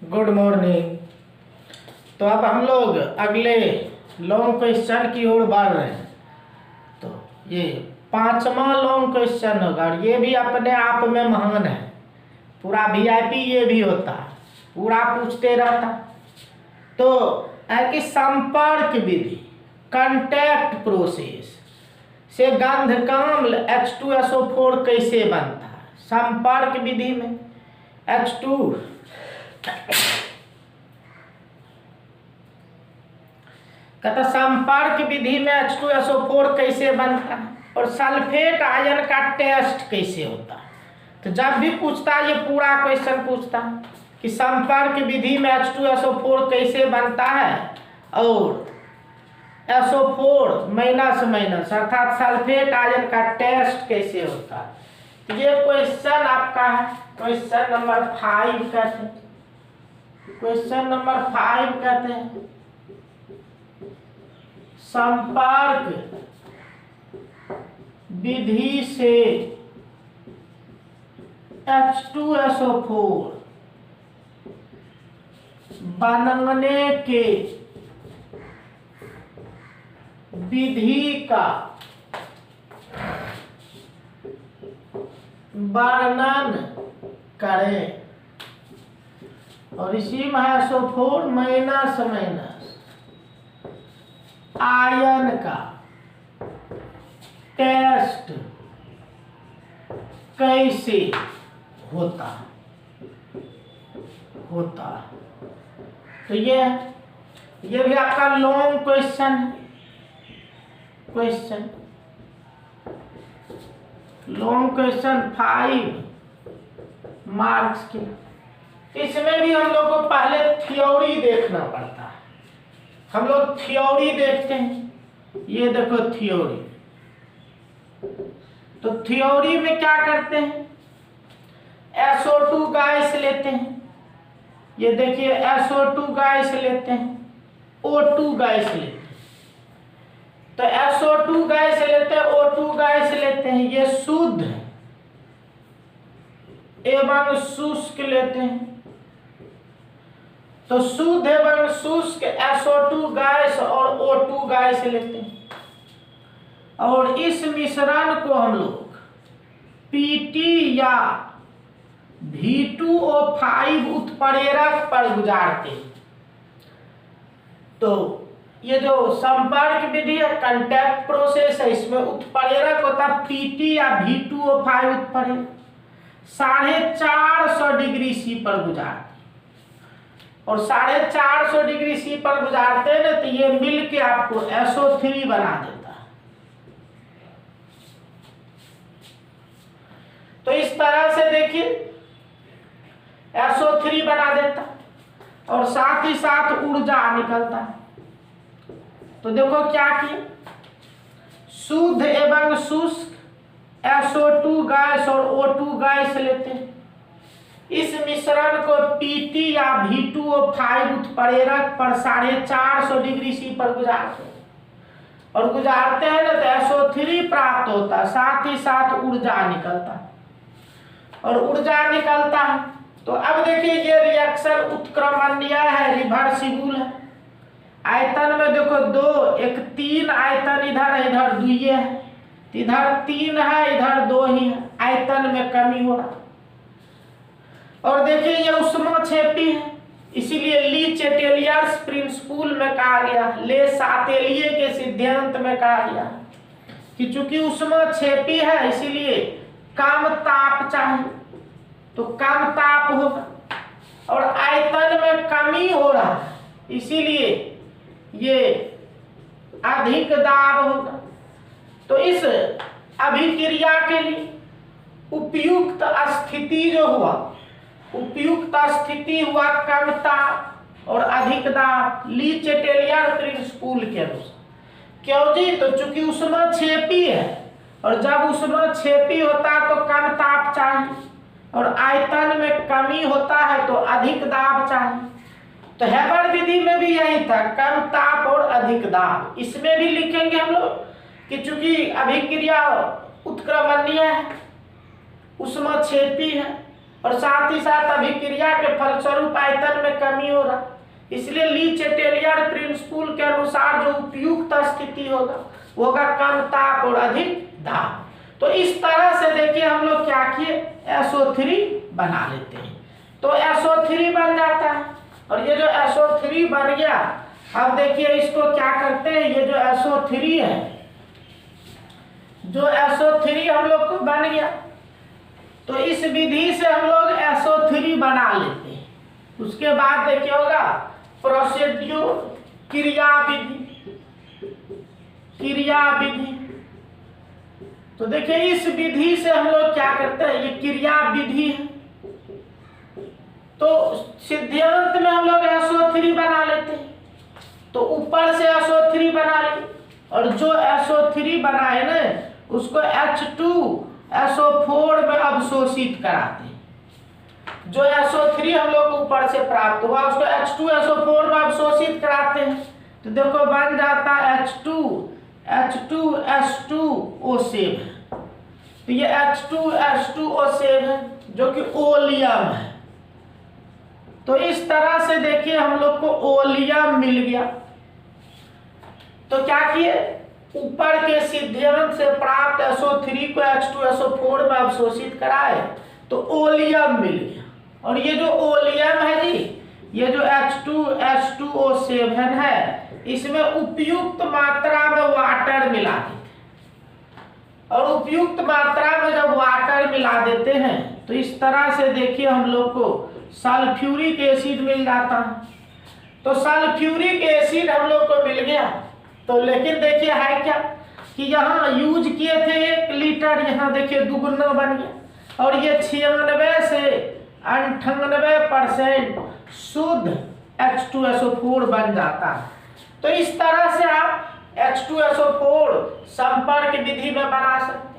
Good morning. तो अब हम लोग अगले लॉन्ग क्वेश्चन की ओर बढ़ रहे हैं। तो ये 5वां लॉन्ग क्वेश्चन होगा और ये भी अपने आप में महान है। पूरा वीआईपी ये भी होता है, पूरा पूछते रहता। तो है कि संपर्क विधि कांटेक्ट प्रोसेस से गंधकाम्ल H2SO4 कैसे बनता है। संपर्क विधि में H2 कहता संपर्क विधि में H2SO4 कैसे बनता है और सल्फेट आयन का टेस्ट कैसे होता है। तो जब भी पूछता है, ये पूरा क्वेश्चन पूछता है कि संपर्क विधि में H2SO4 कैसे बनता है और SO4 माइनस माइनस अर्थात सल्फेट आयन का टेस्ट कैसे होता है। तो ये क्वेश्चन आपका है, क्वेश्चन नंबर 5 कहते हैं। क्वेश्चन नंबर 5 कहते हैं संपर्क विधि से H2SO4 बनने के विधि का वर्णन करें। और इसी में SO4 माइनस माइनस आयन का टेस्ट कैसे होता। तो ये भी आपका लॉन्ग क्वेश्चन है। लॉन्ग क्वेश्चन 5 मार्क्स के। इसमें भी हम लोग को पहले थ्योरी देखना पड़ता है। हम लोग थ्योरी देखते हैं। ये देखो थ्योरी। तो थ्योरी में क्या करते हैं, SO2 गैस लेते हैं। ये देखिए SO2 गैस लेते हैं, O2 गैस लेते हैं। तो SO2 गैस लेते हैं, O2 गैस लेते हैं। ये शुद्ध एवं शुष्क लेते हैं। तो शुद्ध एवं शुष्क SO2 गैस और O2 गैस लेते हैं और इस मिश्रण को हम लोग PT या V2O5 उत्प्रेरक पर गुजारते हैं। तो ये जो संपर्क विधि है कांटेक्ट प्रोसेस है, इसमें उत्प्रेरक होता है PT या V2O5 उत्प्रेरक 450 डिग्री C पर गुजारते हैं। और 450 डिग्री C पर गुजारते हैं ना, तो ये मिल के आपको SO3 बना देता है। तो इस तरह से देखिए SO3 बना देता और साथ ही साथ ऊर्जा निकलता है। तो देखो क्या किए, शुद्ध एवं शुष्क SO2 गैस और O2 गैस लेते हैं। इस मिश्रण को PT या V2O5 उत्प्रेरक पर 450 डिग्री C पर गुजारते हैं और गुजारते हैं ना, तो SO3 प्राप्त होता है। साथ ही साथ ऊर्जा निकलता है और ऊर्जा निकलता है। तो अब देखिए ये रिएक्शन उत्क्रमणीय है, रिवर्सिबल है। आयतन में देखो 2, एक 3 आयतन इधर है, इधर 2 है, इधर 3 है, इधर 2 ही है। आयतन में कमी हो रहा। और देखिए ये ऊष्मक्षेपी है, इसीलिए ली चेटेलियर्स प्रिंसिपल में कहा गया, ले सातेलिए के सिद्धांत में कहा गया कि चूंकि ऊष्मक्षेपी है इसीलिए कम ताप चाहिए, तो कम ताप होगा। और आयतन में कमी हो रहा है इसीलिए ये अधिक दाब होगा। तो इस अभिक्रिया के लिए उपयुक्त स्थिति जो हुआ, उपयुक्त स्थिति हुआ कम ताप और अधिक दाब, ली चेटेलियर प्रिंसिपल के अनुसार। क्यों जी, तो चूंकि ऊष्मक्षेपी है और जब ऊष्मक्षेपी होता है तो कम ताप चाहिए और आयतन में कमी होता है तो अधिक दाब चाहिए। तो हेबर विधि में भी यही था, कम ताप और अधिक दाब। इसमें भी लिखेंगे हम लोग कि चूंकि अभिक्रिया उत्क्रमणीय है, ऊष्मक्षेपी है और साथ ही साथ अभिक्रिया के फलस्वरूप आयतन में कमी हो रहा। इसलिए ली चैटेलियर प्रिंसिपल के अनुसार जो उपयुक्त स्थिति होगा कम ताप और अधिक दाब। तो इस तरह से देखिए हम लोग क्या किए, SO3 बना लेते हैं। तो SO3 बन जाता है, और ये जो SO3 बन गया, अब देखिए इसको क्या करते हैं, ये जो SO3 है, जो SO3 हम लोग को बन गया, तो इस विधि से हम लोग SO3 बना लेते हैं। उसके बाद देखिए होगा प्रोसीड्यूर, क्रिया विधि। तो देखिए इस विधि से हम लोग क्या करते हैं, ये क्रिया विधि है। तो सिद्धांत में हम लोग SO3 बना लेते हैं, तो ऊपर से SO3 बना ले, और जो SO3 बनाए ना उसको H2SO4 में अवशोषित कराते हैं। जो SO3 हम लोग को ऊपर से प्राप्त हुआ उसको H2SO4 में अवशोषित कराते हैं। तो देखो बन जाता H2S2O7 है। तो ये H2S2O7 है जो कि ओलियम है। तो इस तरह से देखिए हम लोग को ओलियम मिल गया। तो क्या किए, ऊपर के सिद्धांत से प्राप्त SO3 को H2SO4 में अवशोषित कराए तो ओलियम मिल गया। और ये जो ओलियम है जी, ये जो H2S2O7 है, इसमें उपयुक्त मात्रा में वाटर मिला देते हैं। और उपयुक्त मात्रा में जब वाटर मिला देते हैं तो इस तरह से देखिए हम लोग को सल्फ्यूरिक एसिड मिल जाता है। तो सल्फ्यूरिक एसिड हम लोग को मिल गया। तो लेकिन देखिए है क्या कि यहाँ यूज किए थे 1 लीटर, यहाँ देखिए दुगुना बन गया। और ये 96 से 98% शुद्ध H2SO4 बन जाता है। तो इस तरह से आप H2SO4 संपर्क विधि में बना सकते हैं।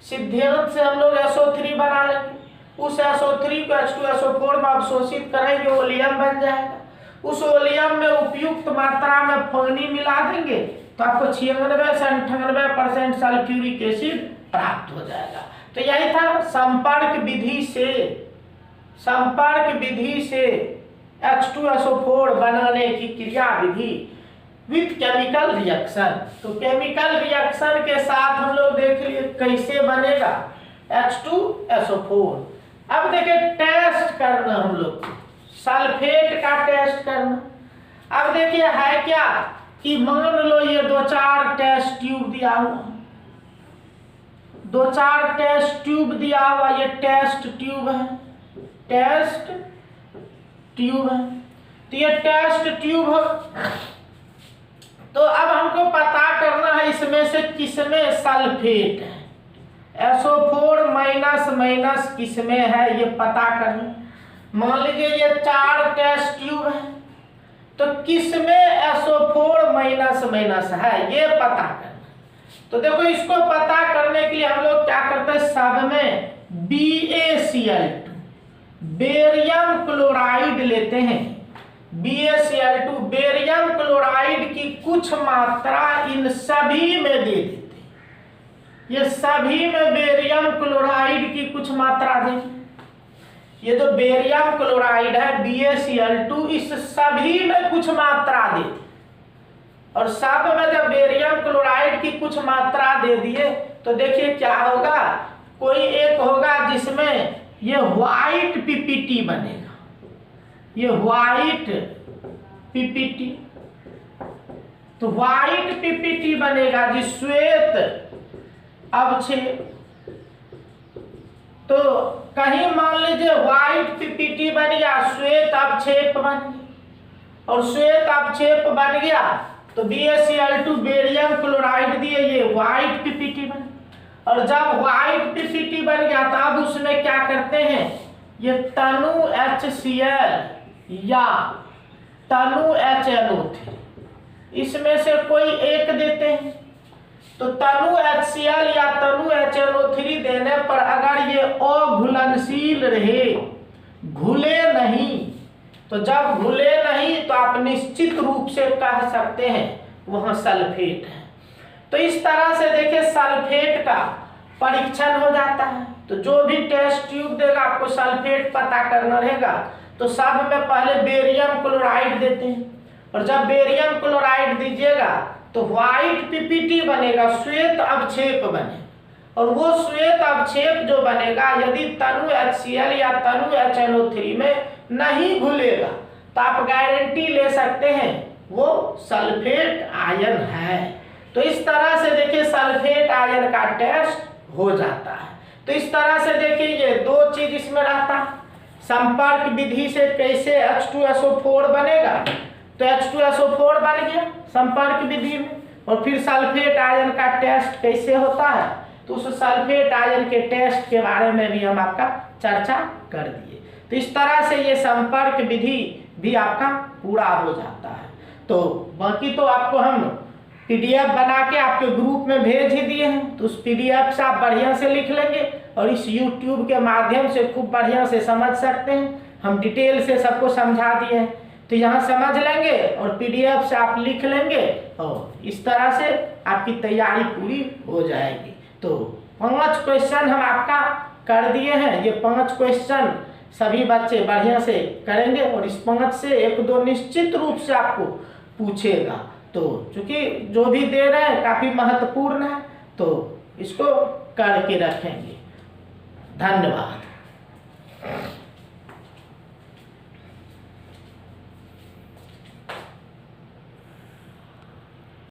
सिद्धांत से हम लोग SO3 बना लेंगे, उस SO3 को H2SO4 में अवशोषित करेंगे, ओलियम बन जाएगा। उस ओलियम में उपयुक्त मात्रा में पानी मिला देंगे तो आपको 96 से 98% सल्फ्यूरिक एसिड प्राप्त हो जाएगा। तो यही था संपर्क विधि से H2SO4 बनाने की क्रिया विधि विथ केमिकल रिएक्शन। तो केमिकल रिएक्शन के साथ हम लोग देख लिए कैसे बनेगा H2SO4। अब देखिए टेस्ट करना हम लोग सल्फेट का टेस्ट करना। अब देखिए है क्या कि मान लो ये 2-4 टेस्ट ट्यूब दिया हुआ, 2-4 टेस्ट ट्यूब दिया हुआ, ये टेस्ट ट्यूब है, टेस्ट ट्यूब है। तो ये टेस्ट ट्यूब हो, तो अब हमको पता करना है इसमें से किसमें सल्फेट है, SO4- किसमें है ये पता करना। मान लीजिए ये 4 टेस्ट ट्यूब है, तो किसमें SO4- है ये पता करना। तो देखो इसको पता करने के लिए हम लोग क्या करते हैं, सब में BaCl2 बेरियम क्लोराइड लेते हैं। BaCl2 बेरियम क्लोराइड की कुछ मात्रा इन सभी में दे देते हैं। ये सभी में बेरियम क्लोराइड की कुछ मात्रा दें। ये जो बेरियम क्लोराइड है BaCl2 इस सभी में कुछ मात्रा दे, और सब में जब बेरियम क्लोराइड की कुछ मात्रा दे दिए तो देखिए क्या होगा, कोई एक होगा जिसमें ये व्हाइट PPT बनेगा, ये व्हाइट PPT। तो व्हाइट PPT बनेगा जी, श्वेत अवक्षेप। तो कहीं मान लीजिए व्हाइट PPT बन गया, श्वेत अवक्षेप बन गया, और श्वेत अवक्षेप बन गया तो BaCl2 बेरियम क्लोराइड दिए, ये व्हाइट PPT बन। और जब व्हाइट PPT बन गया तब उसमें क्या करते हैं, ये तनु HCl या तनु HNO3 इसमें से कोई एक देते हैं। तो तनु HCl या तनु HNO3 देने पर अगर ये अघुलनशील रहे, घुले नहीं, तो जब घुले नहीं तो आप निश्चित रूप से कह सकते हैं वहां सल्फेट है। तो इस तरह से देखिए सल्फेट का परीक्षण हो जाता है। तो जो भी टेस्ट ट्यूब देगा आपको सल्फेट पता करना रहेगा। तो सब में पहले बेरियम क्लोराइड देते हैं, और जब बेरियम क्लोराइड दीजिएगा तो व्हाइट पीपीटी बनेगा, श्वेत अवक्षेप बने। और वो श्वेत अवक्षेप जो बनेगा यदि तनु HCl या तनु HNO3 में नहीं घुलेगा तो आप गारंटी ले सकते हैं वो सल्फेट आयन है। तो इस तरह से देखिए सल्फेट आयन का टेस्ट हो जाता है। तो इस तरह से देखिए ये दो चीज इसमें रहता है। संपर्क विधि से कैसे H2SO4 बनेगा, तो H2SO4 बन गया संपर्क विधि में। और फिर सल्फेट आयन का टेस्ट कैसे होता है, तो उस सल्फेट आयन के टेस्ट के बारे में भी हम आपका चर्चा कर दिए। तो इस तरह से ये संपर्क विधि भी आपका पूरा हो जाता है। तो बाकी तो आपको हम PDF बना के आपके ग्रुप में भेज ही दिए हैं, तो उस PDF से आप बढ़िया से लिख लेंगे और इस YouTube के माध्यम से खूब बढ़िया से समझ सकते हैं। हम डिटेल से सबको समझा दिए हैं, तो यहाँ समझ लेंगे और PDF से आप लिख लेंगे और इस तरह से आपकी तैयारी पूरी हो जाएगी। तो 5 क्वेश्चन हम आपका कर दिए हैं। ये 5 क्वेश्चन सभी बच्चे बढ़िया से करेंगे और इस 5 से 1-2 निश्चित रूप से आपको पूछेगा। तो चूंकि जो भी दे रहे हैं काफी महत्वपूर्ण है, तो इसको करके रखेंगे। धन्यवाद।